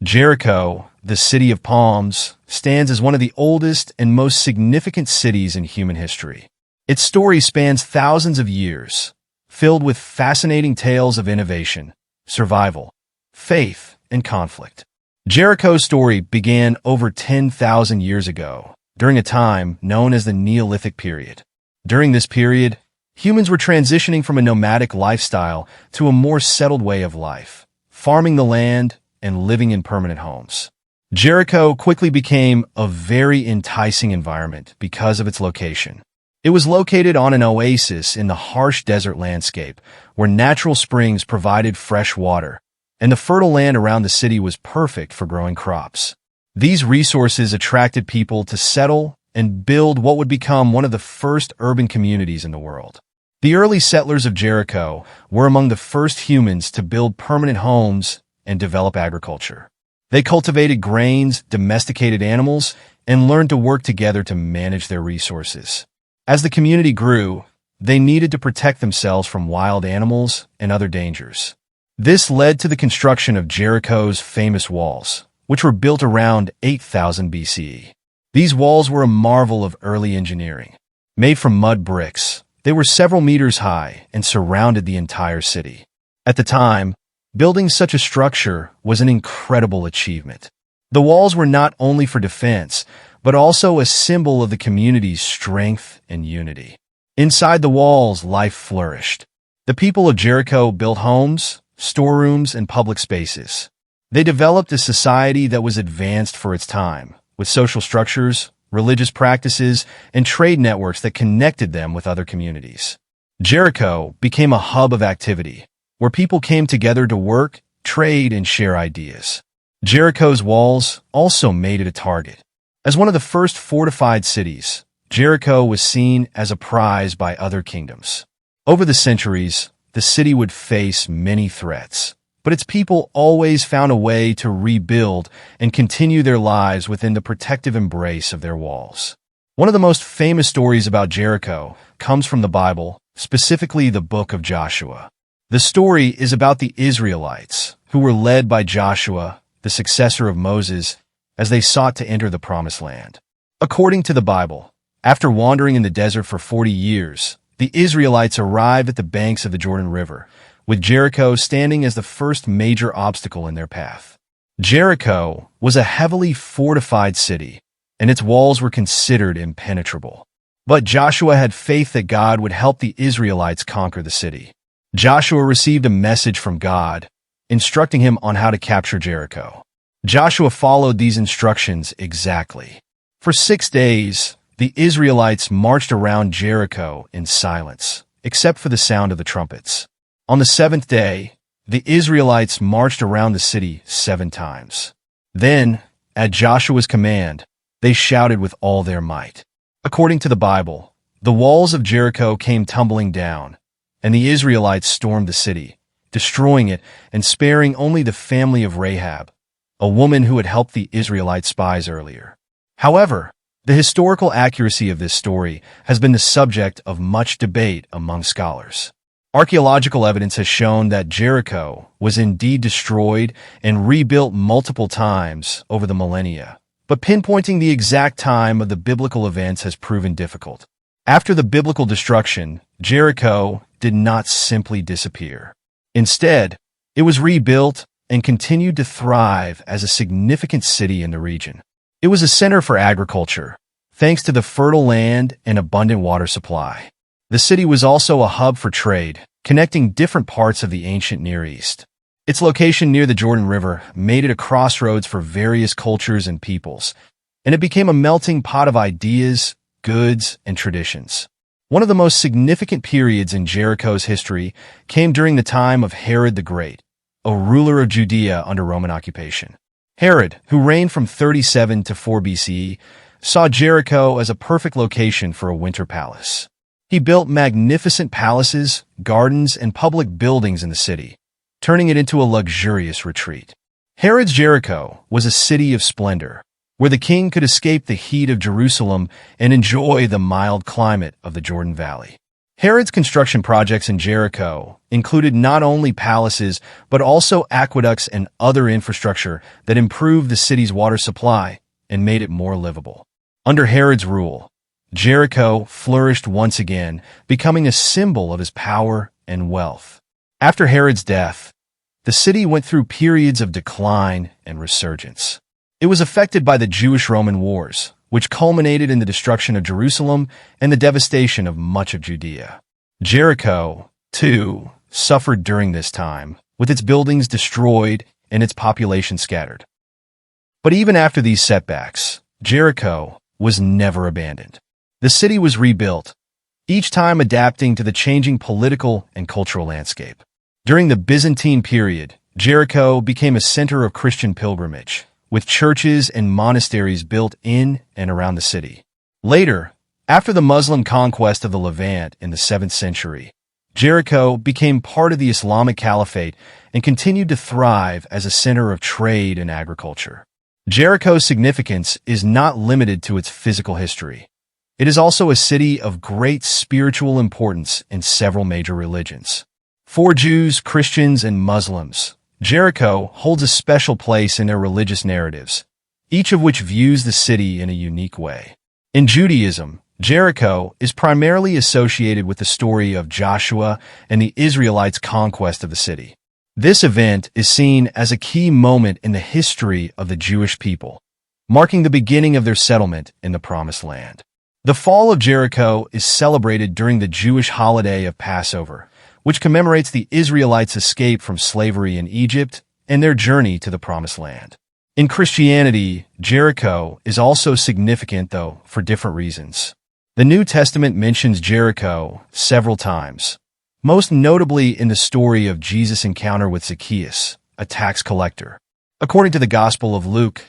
Jericho, the city of palms, stands as one of the oldest and most significant cities in human history. Its story spans thousands of years, filled with fascinating tales of innovation, survival, faith, and conflict. Jericho's story began over 10,000 years ago, during a time known as the Neolithic period. During this period, humans were transitioning from a nomadic lifestyle to a more settled way of life, farming the land and living in permanent homes. Jericho quickly became a very enticing environment because of its location. It was located on an oasis in the harsh desert landscape, where natural springs provided fresh water, and the fertile land around the city was perfect for growing crops. These resources attracted people to settle and build what would become one of the first urban communities in the world. The early settlers of Jericho were among the first humans to build permanent homes and develop agriculture. They cultivated grains, domesticated animals, and learned to work together to manage their resources. As the community grew, they needed to protect themselves from wild animals and other dangers. This led to the construction of Jericho's famous walls, which were built around 8000 BCE. These walls were a marvel of early engineering. Made from mud bricks, they were several meters high and surrounded the entire city. At the time, building such a structure was an incredible achievement. The walls were not only for defense, but also a symbol of the community's strength and unity. Inside the walls, life flourished. The people of Jericho built homes, storerooms, and public spaces. They developed a society that was advanced for its time, with social structures, religious practices, and trade networks that connected them with other communities. Jericho became a hub of activity, where people came together to work, trade, and share ideas. Jericho's walls also made it a target. As one of the first fortified cities, Jericho was seen as a prize by other kingdoms. Over the centuries, the city would face many threats, but its people always found a way to rebuild and continue their lives within the protective embrace of their walls. One of the most famous stories about Jericho comes from the Bible, specifically the book of Joshua. The story is about the Israelites, who were led by Joshua, the successor of Moses, as they sought to enter the Promised Land. According to the Bible, after wandering in the desert for 40 years, the Israelites arrived at the banks of the Jordan River, with Jericho standing as the first major obstacle in their path. Jericho was a heavily fortified city, and its walls were considered impenetrable. But Joshua had faith that God would help the Israelites conquer the city. Joshua received a message from God, instructing him on how to capture Jericho. Joshua followed these instructions exactly. For 6 days, the Israelites marched around Jericho in silence, except for the sound of the trumpets. On the 7th day, the Israelites marched around the city 7 times. Then, at Joshua's command, they shouted with all their might. According to the Bible, the walls of Jericho came tumbling down, and the Israelites stormed the city, destroying it and sparing only the family of Rahab, a woman who had helped the Israelite spies earlier. However, the historical accuracy of this story has been the subject of much debate among scholars. Archaeological evidence has shown that Jericho was indeed destroyed and rebuilt multiple times over the millennia, but pinpointing the exact time of the biblical events has proven difficult. After the biblical destruction, Jericho did not simply disappear. Instead, it was rebuilt and continued to thrive as a significant city in the region. It was a center for agriculture, thanks to the fertile land and abundant water supply. The city was also a hub for trade, connecting different parts of the ancient Near East. Its location near the Jordan River made it a crossroads for various cultures and peoples, and it became a melting pot of ideas, goods, and traditions. One of the most significant periods in Jericho's history came during the time of Herod the Great, a ruler of Judea under Roman occupation. Herod, who reigned from 37 to 4 BCE, saw Jericho as a perfect location for a winter palace. He built magnificent palaces, gardens, and public buildings in the city, turning it into a luxurious retreat. Herod's Jericho was a city of splendor, where the king could escape the heat of Jerusalem and enjoy the mild climate of the Jordan Valley. Herod's construction projects in Jericho included not only palaces, but also aqueducts and other infrastructure that improved the city's water supply and made it more livable. Under Herod's rule, Jericho flourished once again, becoming a symbol of his power and wealth. After Herod's death, the city went through periods of decline and resurgence. It was affected by the Jewish-Roman Wars, which culminated in the destruction of Jerusalem and the devastation of much of Judea. Jericho, too, suffered during this time, with its buildings destroyed and its population scattered. But even after these setbacks, Jericho was never abandoned. The city was rebuilt, each time adapting to the changing political and cultural landscape. During the Byzantine period, Jericho became a center of Christian pilgrimage, with churches and monasteries built in and around the city. Later, after the Muslim conquest of the Levant in the 7th century, Jericho became part of the Islamic Caliphate and continued to thrive as a center of trade and agriculture. Jericho's significance is not limited to its physical history. It is also a city of great spiritual importance in several major religions. For Jews, Christians, and Muslims, Jericho holds a special place in their religious narratives, each of which views the city in a unique way. In Judaism, Jericho is primarily associated with the story of Joshua and the Israelites' conquest of the city. This event is seen as a key moment in the history of the Jewish people, marking the beginning of their settlement in the Promised Land. The fall of Jericho is celebrated during the Jewish holiday of Passover, which commemorates the Israelites' escape from slavery in Egypt and their journey to the Promised Land. In Christianity, Jericho is also significant, though, for different reasons. The New Testament mentions Jericho several times, most notably in the story of Jesus' encounter with Zacchaeus, a tax collector. According to the Gospel of Luke,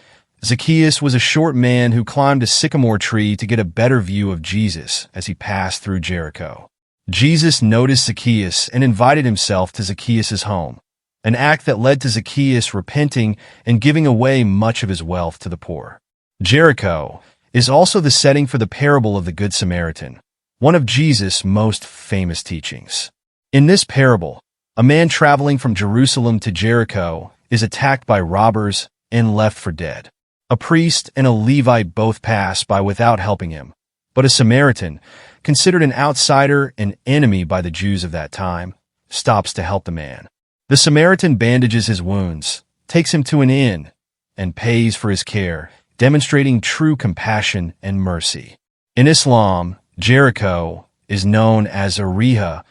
Zacchaeus was a short man who climbed a sycamore tree to get a better view of Jesus as he passed through Jericho. Jesus noticed Zacchaeus and invited himself to Zacchaeus' home, an act that led to Zacchaeus repenting and giving away much of his wealth to the poor. Jericho is also the setting for the parable of the Good Samaritan, one of Jesus' most famous teachings. In this parable, a man traveling from Jerusalem to Jericho is attacked by robbers and left for dead. A priest and a Levite both pass by without helping him, but a Samaritan, considered an outsider and enemy by the Jews of that time, stops to help the man. The Samaritan bandages his wounds, takes him to an inn, and pays for his care, demonstrating true compassion and mercy. In Islam, Jericho is known as Ariha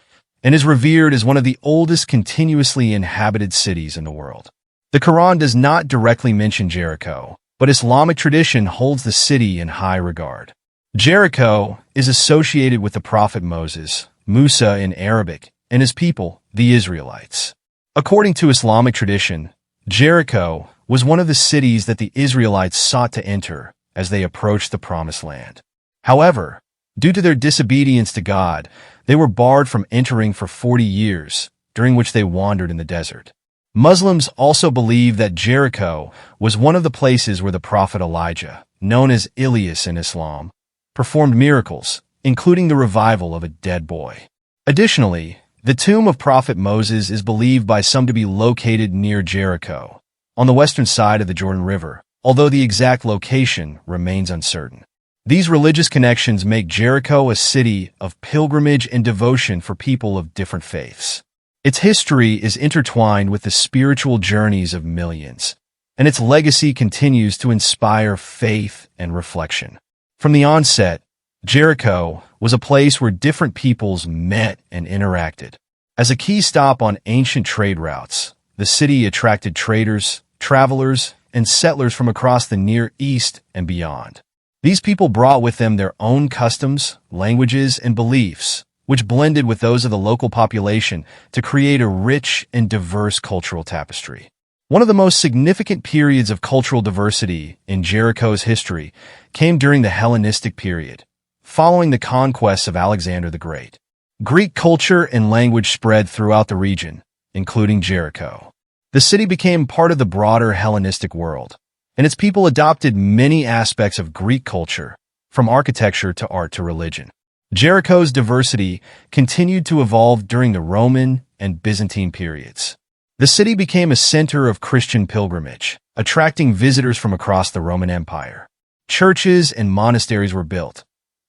and is revered as one of the oldest continuously inhabited cities in the world. The Quran does not directly mention Jericho, but Islamic tradition holds the city in high regard. Jericho is associated with the prophet Moses, Musa in Arabic, and his people, the Israelites. According to Islamic tradition, Jericho was one of the cities that the Israelites sought to enter as they approached the Promised Land. However, due to their disobedience to God, they were barred from entering for 40 years, during which they wandered in the desert. Muslims also believe that Jericho was one of the places where the prophet Elijah, known as Elias in Islam, performed miracles, including the revival of a dead boy. Additionally, the tomb of Prophet Moses is believed by some to be located near Jericho, on the western side of the Jordan River, although the exact location remains uncertain. These religious connections make Jericho a city of pilgrimage and devotion for people of different faiths. Its history is intertwined with the spiritual journeys of millions, and its legacy continues to inspire faith and reflection. From the onset, Jericho was a place where different peoples met and interacted. As a key stop on ancient trade routes, the city attracted traders, travelers, and settlers from across the Near East and beyond. These people brought with them their own customs, languages, and beliefs, which blended with those of the local population to create a rich and diverse cultural tapestry. One of the most significant periods of cultural diversity in Jericho's history came during the Hellenistic period, following the conquests of Alexander the Great. Greek culture and language spread throughout the region, including Jericho. The city became part of the broader Hellenistic world, and its people adopted many aspects of Greek culture, from architecture to art to religion. Jericho's diversity continued to evolve during the Roman and Byzantine periods. The city became a center of Christian pilgrimage, attracting visitors from across the Roman Empire. Churches and monasteries were built,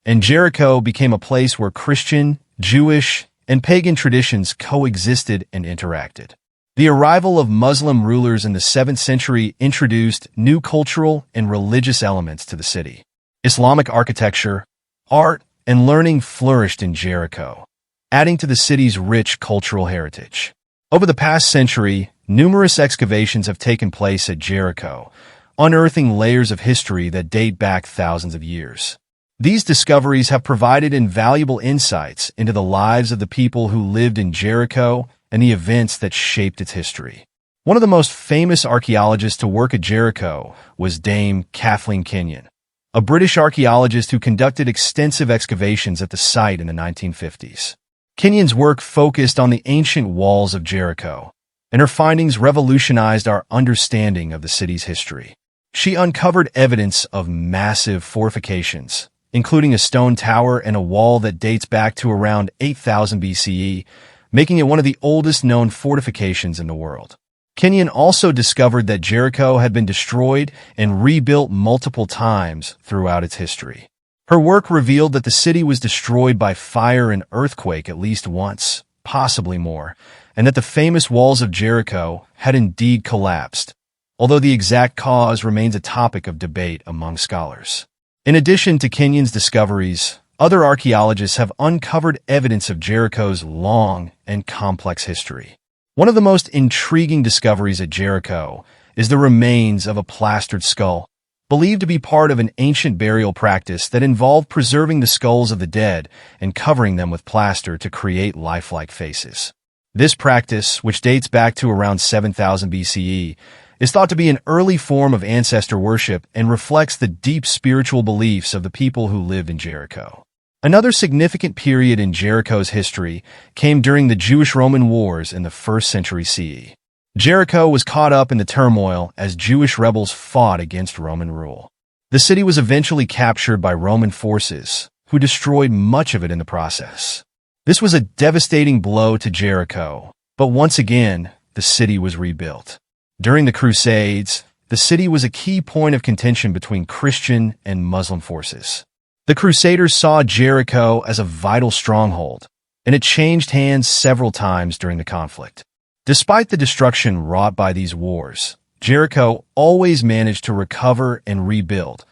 and Jericho became a place where Christian, Jewish, and pagan traditions coexisted and interacted. The arrival of Muslim rulers in the 7th century introduced new cultural and religious elements to the city. Islamic architecture, art, and learning flourished in Jericho, adding to the city's rich cultural heritage. Over the past century, numerous excavations have taken place at Jericho, unearthing layers of history that date back thousands of years. These discoveries have provided invaluable insights into the lives of the people who lived in Jericho and the events that shaped its history. One of the most famous archaeologists to work at Jericho was Dame Kathleen Kenyon, a British archaeologist who conducted extensive excavations at the site in the 1950s. Kenyon's work focused on the ancient walls of Jericho, and her findings revolutionized our understanding of the city's history. She uncovered evidence of massive fortifications, including a stone tower and a wall that dates back to around 8000 BCE, making it one of the oldest known fortifications in the world. Kenyon also discovered that Jericho had been destroyed and rebuilt multiple times throughout its history. Her work revealed that the city was destroyed by fire and earthquake at least once, possibly more, and that the famous walls of Jericho had indeed collapsed, although the exact cause remains a topic of debate among scholars. In addition to Kenyon's discoveries, other archaeologists have uncovered evidence of Jericho's long and complex history. One of the most intriguing discoveries at Jericho is the remains of a plastered skull, believed to be part of an ancient burial practice that involved preserving the skulls of the dead and covering them with plaster to create lifelike faces. This practice, which dates back to around 7000 BCE, is thought to be an early form of ancestor worship and reflects the deep spiritual beliefs of the people who lived in Jericho. Another significant period in Jericho's history came during the Jewish-Roman Wars in the 1st century CE. Jericho was caught up in the turmoil as Jewish rebels fought against Roman rule. The city was eventually captured by Roman forces, who destroyed much of it in the process. This was a devastating blow to Jericho, but once again, the city was rebuilt. During the Crusades, the city was a key point of contention between Christian and Muslim forces. The Crusaders saw Jericho as a vital stronghold, and it changed hands several times during the conflict. Despite the destruction wrought by these wars, Jericho always managed to recover and rebuild,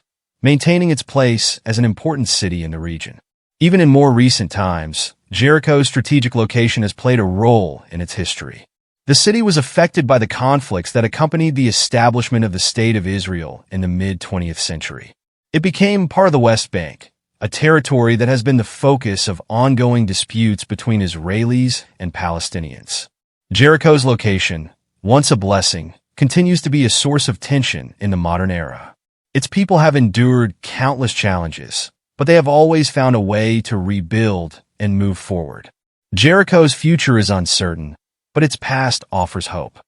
maintaining its place as an important city in the region. Even in more recent times, Jericho's strategic location has played a role in its history. The city was affected by the conflicts that accompanied the establishment of the State of Israel in the mid-20th century. It became part of the West Bank, a territory that has been the focus of ongoing disputes between Israelis and Palestinians. Jericho's location, once a blessing, continues to be a source of tension in the modern era. Its people have endured countless challenges, but they have always found a way to rebuild and move forward. Jericho's future is uncertain, but its past offers hope.